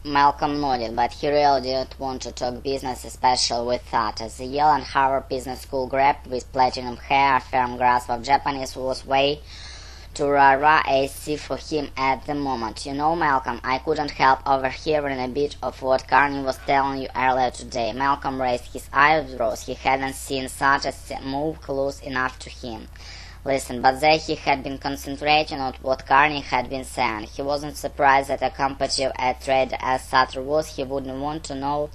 Malcolm nodded, but he really didn't want to talk business, especially with that. As the Yale and Harvard Business School grad with platinum hair, firm grasp of Japanese was way too rara AC for him at the moment. You know, Malcolm, I couldn't help overhearing a bit of what Carney was telling you earlier today. Malcolm raised his eyebrows. He hadn't seen such a move close enough to him. Listen, but there he had been concentrating on what Carney had been saying. He wasn't surprised that a competitive trader as Sutter was. He wouldn't want to know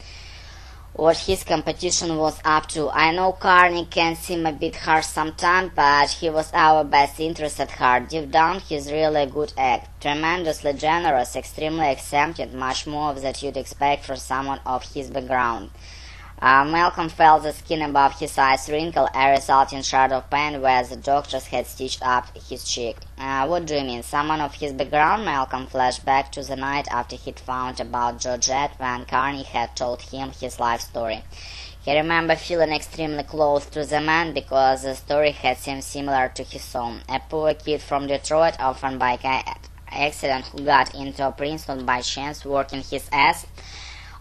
what his competition was up to. I know Carney can seem a bit harsh sometimes, but he was our best interest at heart. Deep down, he's really a good egg. Tremendously generous, extremely accepting, much more that you'd expect from someone of his background. Malcolm felt the skin above his eyes wrinkle, a resulting shard of pain where the doctors had stitched up his cheek. What do you mean, someone of his background? Malcolm flashed back to the night after he'd found about Georgette when Carney had told him his life story. He remembered feeling extremely close to the man because the story had seemed similar to his own. A poor kid from Detroit, orphaned by accident, who got into Princeton by chance, working his ass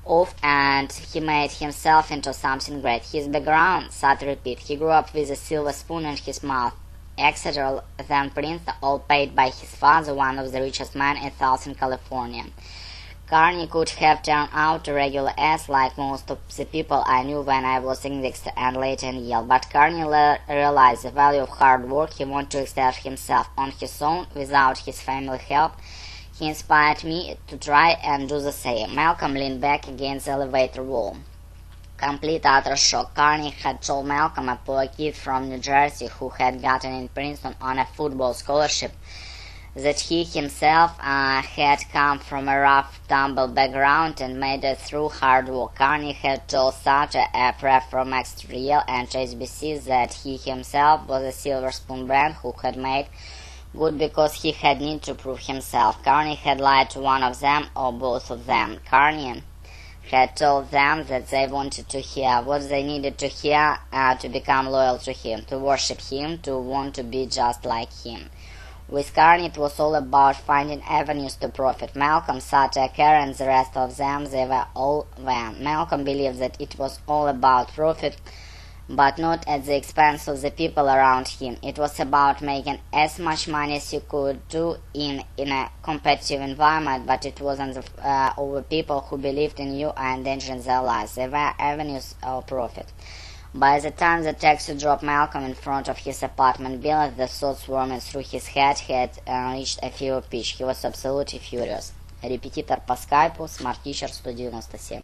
off, and he made himself into something great. His background, Sutter repeated. He grew up with a silver spoon in his mouth. Exeter, then Princeton, all paid by his father, one of the richest men in Southern California. Carney could have turned out a regular ass like most of the people I knew when I was in Dexter and later in Yale, but Carney realized the value of hard work. He wanted to establish himself on his own without his family help. He inspired me to try and do the same. Malcolm leaned back against the elevator wall. Complete utter shock. Carney had told Malcolm, a poor kid from New Jersey who had gotten in Princeton on a football scholarship, that he himself had come from a rough tumble background and made it through hard work. Carney had told such a prep from Exeter, Yale, and HBC that he himself was a silver spoon brand who had made good because he had need to prove himself. Carney had lied to one of them or both of them. Carney had told them that they wanted to hear what they needed to hear to become loyal to him, to worship him, to want to be just like him. With Carney, it was all about finding avenues to profit. Malcolm, Sutter, Karen, and the rest of them, they were all van. Malcolm believed that it was all about profit, but not at the expense of the people around him. It was about making as much money as you could do in a competitive environment, but it wasn't over people who believed in you and endangering their lives. They were avenues of profit. By the time the taxi dropped Malcolm in front of his apartment building, the thoughts swarming through his head had reached a fever pitch. He was absolutely furious. Репетитор по скайпу, Smart Teacher 197.